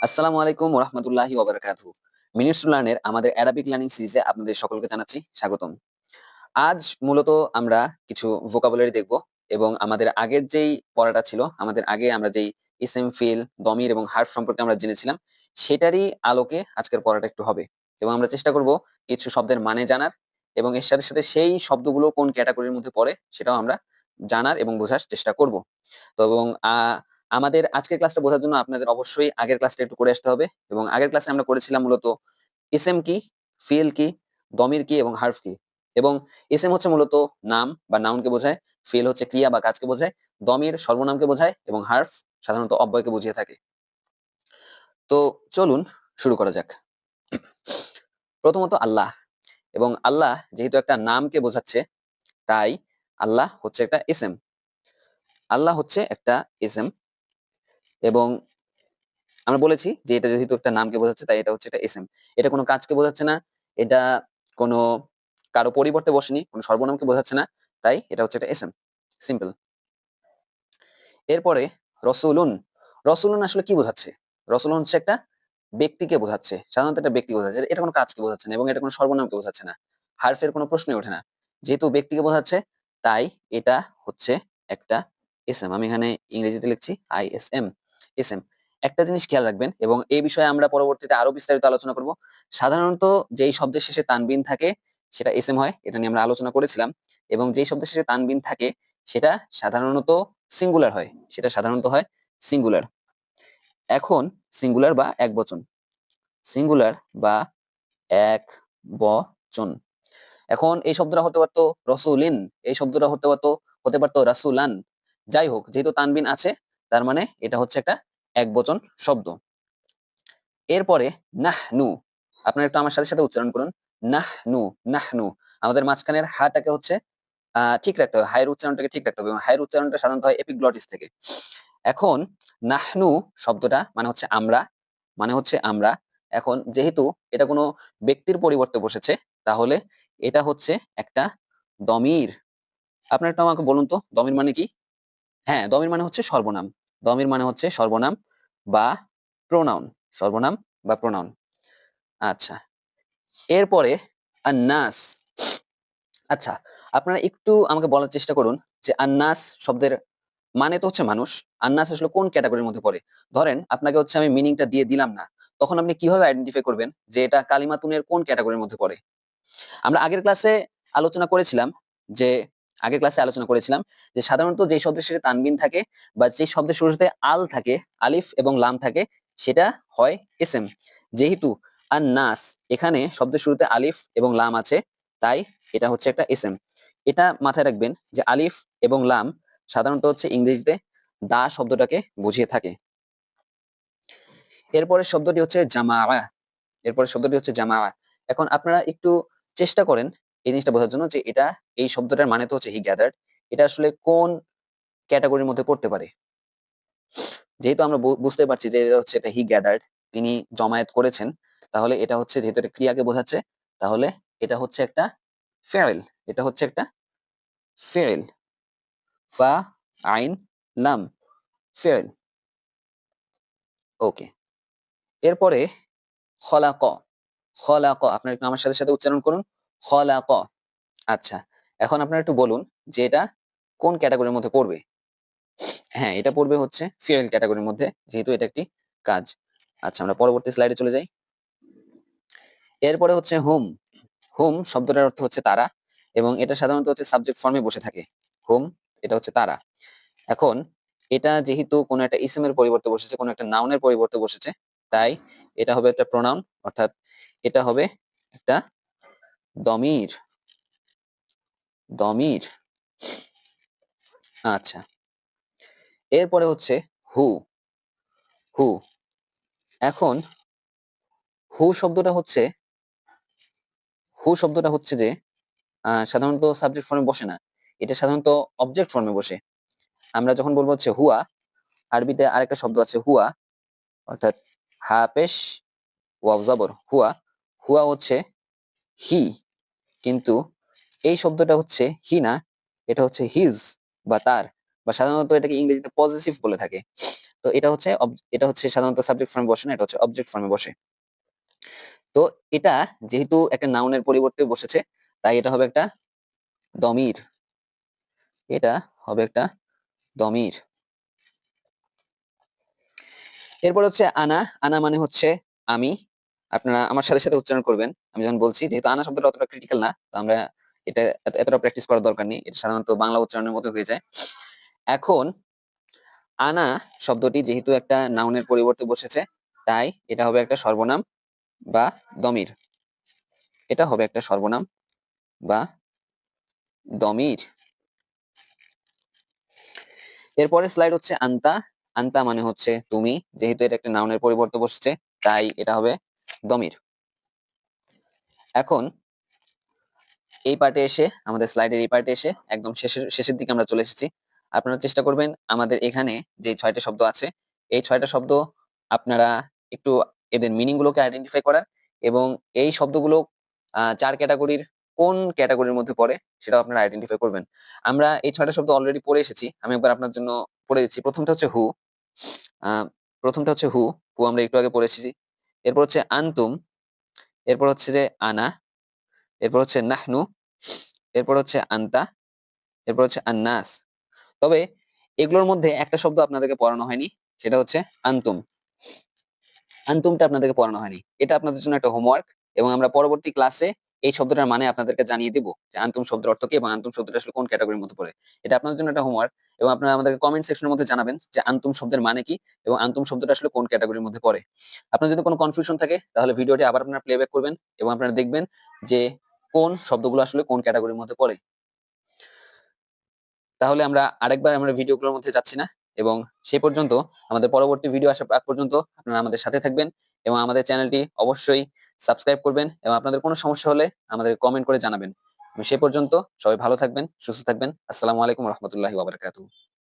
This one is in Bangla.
আসসালামু আলাইকুম ওয়া রাহমাতুল্লাহি ওয়া বারাকাতুহু। মিনিটস টু লার্নের আমাদের অ্যারাবিক লার্নিং সিরিজে আপনাদের সকলকে জানাচ্ছি স্বাগতম। আজ মূলত আমরা কিছু ভোকাবুলারি দেখব এবং আমাদের আগের যেই পড়াটা ছিল, আমাদের আগে আমরা যেই ইসম, ফিল, দমির এবং হার্ফ সম্পর্কে আমরা জেনেছিলাম, সেটারই আলোকে আজকের পড়াটা একটু হবে। এবং আমরা চেষ্টা করব কিছু শব্দের মানে জানার এবং এর সাথে, সাথে সেই শব্দগুলো কোন ক্যাটেগরির মধ্যে পড়ে সেটাও আমরা জানার এবং বোঝার চেষ্টা করব। তো এবং আমাদের আজকের ক্লাসটা বোঝার জন্য আপনাদের অবশ্যই আগের ক্লাসটা একটু করে আসতে হবে এবং আগের ক্লাসে আমরা করেছিলাম মূলত ইসেম কি, ফিল কি, দমির কি এবং হার্ফ কি। এবং ইসেম হচ্ছে মূলত নাম বা নাউনকে বোঝায়, ফিল হচ্ছে ক্রিয়া বা কাজকে বোঝায়, দমির সর্বনামকে বোঝায় এবং হার্ফ সাধারণত অব্যয়কে বুঝিয়ে থাকে। তো চলুন শুরু করা যাক। প্রথমত আল্লাহ, এবং আল্লাহ যেহেতু একটা নামকে বোঝাচ্ছে, তাই আল্লাহ হচ্ছে একটা ইসেম। আল্লাহ হচ্ছে একটা ইসেম এবং আমরা বলেছি যে এটা যেহেতু একটা নামকে বোঝাচ্ছে তাই এটা হচ্ছে একটা এসএম। এটা কোনো কাজকে বোঝাচ্ছে না, এটা কোনো কারো পরিবর্তে বসেনি, কোনো সর্বনামকে বোঝাচ্ছে না, তাই এটা হচ্ছে একটা এসএম। সিম্পল। এরপরে রসুলুন। রসুলুন আসলে কি বোঝাচ্ছে? রসুলুন হচ্ছে একটা ব্যক্তিকে বোঝাচ্ছে, সাধারণত একটা ব্যক্তি বোঝাচ্ছে, এটা কোনো কাজকে বোঝাচ্ছে না এবং এটা কোনো সর্বনামকে বোঝাচ্ছে না। হার্ফের কোনো প্রশ্নই ওঠে না। যেহেতু ব্যক্তিকে বোঝাচ্ছে তাই এটা হচ্ছে একটা এসএম। আমি এখানে ইংরেজিতে লিখছি আইএসএম, এসএম। একটা জিনিস খেয়াল রাখবেন এবং এই বিষয়ে আমরা পরবর্তীতে আরো বিস্তারিত আলোচনা করব। সাধারণত যেই শব্দের শেষে তানবিন থাকে সেটা এসএম হয়, এটা নিয়ে আমরা আলোচনা করেছিলাম। এবং যেই শব্দের শেষে তানবিন থাকে সেটা সাধারণত সিঙ্গুলার হয়, সেটা সাধারণত হয় সিঙ্গুলার। এখন সিঙ্গুলার বা একবচন, সিঙ্গুলার বা এক বচন। এখন এই শব্দটা হতে পারতো রসুলিন, এই শব্দটা হতে পারতো রাসুলান। যাই হোক, যেহেতু তানবিন আছে তার মানে এটা হচ্ছে একটা একবচন শব্দ। এরপরে নাহনু। আপনারা একটু আমার সাথে সাথে উচ্চারণ করুন। নাহনু, নাহনু। আমাদের মাঝখানের হাটাকে হচ্ছে ঠিক রাখতে হবে, হায়ের উচ্চারণটাকে ঠিক রাখতে হবে এবং হায়ের উচ্চারণটা সাধারণত হয় এপিগ্লটিস থেকে। এখন নাহনু শব্দটা মানে হচ্ছে আমরা, মানে হচ্ছে আমরা। এখন যেহেতু এটা কোনো ব্যক্তির পরিবর্তে বসেছে, তাহলে এটা হচ্ছে একটা দমির। আপনার একটু আমাকে বলুন তো দমির মানে কি? হ্যাঁ, দমির মানে হচ্ছে সর্বনাম। দমির মানে হচ্ছে সর্বনাম বা প্রোনাউন, সর্বনাম বা প্রোনাউন। আচ্ছা, এরপরে আন্নাস। আচ্ছা, আপনারা একটু আমাকে বলার চেষ্টা করুন যে আন্নাস শব্দের মানে তো হচ্ছে মানুষ। আন্নাস আসলে কোন ক্যাটাগরির মধ্যে পড়ে? ধরেন আপনাকে হচ্ছে আমি মিনিংটা দিয়ে দিলাম না, তখন আপনি কিভাবে আইডেন্টিফাই করবেন যে এটা কালিমাতুনের কোন ক্যাটাগরির মধ্যে পড়ে? আমরা আগের ক্লাসে আলোচনা করেছিলাম যে যে সাধারণত যে শব্দের শেষে তানবিন থাকে বা যে শব্দের শুরুতে আল থাকে, আলিফ এবং লাম থাকে, সেটা হয় এসএম। যেহেতু আন-নাস, এখানে শব্দের শুরুতে আলিফ এবং লাম আছে, তাই এটা হচ্ছে একটা এসএম। এটা মাথায় রাখবেন যে আলিফ এবং লাম সাধারণত হচ্ছে ইংরেজিতে দা শব্দটাকে বুঝিয়ে থাকে। এরপরের শব্দটি হচ্ছে জামাআ। এরপরের শব্দটি হচ্ছে জামাআ। এখন আপনারা একটু চেষ্টা করেন এই জিনিসটা বোঝার জন্য যে এটা, এই শব্দটার মানে তো হচ্ছে হি গ্যাদার্ড। এটা আসলে কোন ক্যাটাগরির মধ্যে পড়তে পারে? যেহেতু আমরা বুঝতে পারছি যে এটা হচ্ছে এটা হি গ্যাদার্ড, তিনি জমায়েত করেছেন, তাহলে এটা হচ্ছে যেহেতু এটা ক্রিয়াকে বোঝাচ্ছে, তাহলে এটা হচ্ছে একটা ফেয়েল। এটা হচ্ছে একটা ফেয়েল। ফা আইন লাম, ফেয়েল। ওকে। এরপরে খলাক। খলাক, আপনারা একটু আমার সাথে সাথে উচ্চারণ করুন। খলাক। আচ্ছা, এখন আপনারা একটু বলুন যে এটা কোন ক্যাটাগরির মধ্যে পড়বে? হ্যাঁ, এটা পড়বে হচ্ছে ফিউয়েল ক্যাটাগরির মধ্যে, যেহেতু এটা একটি কাজ। আচ্ছা, আমরা পরবর্তী স্লাইডে চলে যাই। এরপরে হচ্ছে হুম। হুম শব্দটার অর্থ হচ্ছে তারা এবং এটা সাধারণত হচ্ছে সাবজেক্ট ফর্মে বসে থাকে। হুম, এটা হচ্ছে তারা। এখন এটা যেহেতু কোনো একটা ইসমের পরিবর্তে বসেছে, কোনো একটা নাউনের পরিবর্তে বসেছে, তাই এটা হবে একটা প্রোনাউন, অর্থাৎ এটা হবে একটা দমির। দমির। আচ্ছা, এরপরে হচ্ছে হু। হু। এখন হু শব্দটা হচ্ছে যে সাধারণত সাবজেক্ট ফর্মে বসে না, এটা সাধারণত অবজেক্ট ফর্মে বসে। আমরা যখন বলবো হচ্ছে হুয়া, আরবিতে আরেকটা শব্দ আছে হুয়া, অর্থাৎ হা পেশ ওয়াও জবর হুয়া। হুয়া হচ্ছে হি, কিন্তু এই শব্দটা হচ্ছে হি না, এটা হচ্ছে হিজ বা তার, বা সাধারণত এটাকে ইংরেজিতে পজেসিভ বলে থাকে। তো এটা হচ্ছে সাধারণত সাবজেক্ট ফর্মে বসে না, এটা হচ্ছে অবজেক্ট ফর্মে বসে। তো এটা যেহেতু একটা নাউনের পরিবর্তে বসেছে, তাই এটা হবে একটা দমির। এটা হবে একটা দমির। এরপর হচ্ছে আনা। আনা মানে হচ্ছে আমি। আপনারা আমার সাথে সাথে উচ্চারণ করবেন আমি যখন বলছি, যেহেতু আনা শব্দটা অতটা ক্রিটিক্যাল না, তো আমরা এটা এতটা প্র্যাকটিস করার দরকার নেই, এটা সাধারণত বাংলা উচ্চারণের মতো হয়ে যায়। এখন আনা শব্দটি যেহেতু একটা নাউনের পরিবর্তে বসেছে, তাই এটা হবে একটা সর্বনাম বা দমির। এটা হবে একটা সর্বনাম বা দমির। এরপরের স্লাইড হচ্ছে আন্তা। আন্তা মানে হচ্ছে তুমি, যেহেতু এটা একটা নাউনের পরিবর্তে বসেছে, তাই এটা হবে দমির। এখন এই পার্টে এসে, আমাদের স্লাইডের এই পার্টে এসে একদম শেষের শেষের দিকে আমরা চলে এসেছি। আপনারা চেষ্টা করবেন আমাদের এখানে যে 6টা শব্দ আছে, এই 6টা শব্দ আপনারা একটু এদের মিনিং গুলোকে আইডেন্টিফাই করার, এবং এই শব্দগুলো 4 ক্যাটাগরির কোন ক্যাটাগরির মধ্যে পড়ে সেটাও আপনারা আইডেন্টিফাই করবেন। আমরা এই 6টা শব্দ অলরেডি পড়ে এসেছি, আমি একবার আপনার জন্য পড়ে দিচ্ছি। প্রথমটা হচ্ছে হু। আহ প্রথমটা হচ্ছে হু। হু আমরা একটু আগে পড়ে এসেছি। এরপর হচ্ছে আনতুম। এরপর হচ্ছে যে আনা। এরপর হচ্ছে নাহনু। এরপর হচ্ছে আন্তা। এরপর হচ্ছে আন্নাস। তবে এগুলোর মধ্যে একটা শব্দ আপনাদেরকে পড়ানো হয়নি, সেটা হচ্ছে আন্তুম। আন্তুমটা আপনাদেরকে পড়ানো হয়নি, এটা আপনাদের জন্য একটা হোমওয়ার্ক, এবং আমরা পরবর্তী ক্লাসে এই শব্দটার মানে আপনাদেরকে জানিয়ে দিব যে আন্তুম শব্দের অর্থ কি এবং আন্তুম শব্দটা আসলে কোন ক্যাটাগরির মধ্যে পড়ে। এটা আপনাদের জন্য একটা হোমওয়ার্ক, এবং আপনারা আমাদেরকে কমেন্ট সেকশনের মধ্যে জানাবেন যে আন্তুম শব্দের মানে কি এবং আন্তুম শব্দটা আসলে কোন ক্যাটাগরির মধ্যে পড়ে। আপনার যদি কোনো কনফিউশন থাকে তাহলে ভিডিওটি আবার আপনারা প্লেব্যাক করবেন, এবং আপনারা দেখবেন যে কোন শব্দগুলো আসলে কোন ক্যাটাগরির মধ্যে পড়ে। তাহলে আমরা ভিডিওগুলোর মধ্যে যাচ্ছি না, এবং সেই পর্যন্ত আমাদের পরবর্তী ভিডিও আসার আগ পর্যন্ত আপনারা আমাদের সাথে থাকবেন, এবং আমাদের চ্যানেলটি অবশ্যই সাবস্ক্রাইব করবেন, এবং আপনাদের কোনো সমস্যা হলে আমাদের কমেন্ট করে জানাবেন। সে পর্যন্ত সবাই ভালো থাকবেন, সুস্থ থাকবেন। আসসালামু আলাইকুম রহমতুল্লাহি ওয়া বারাকাতুহু।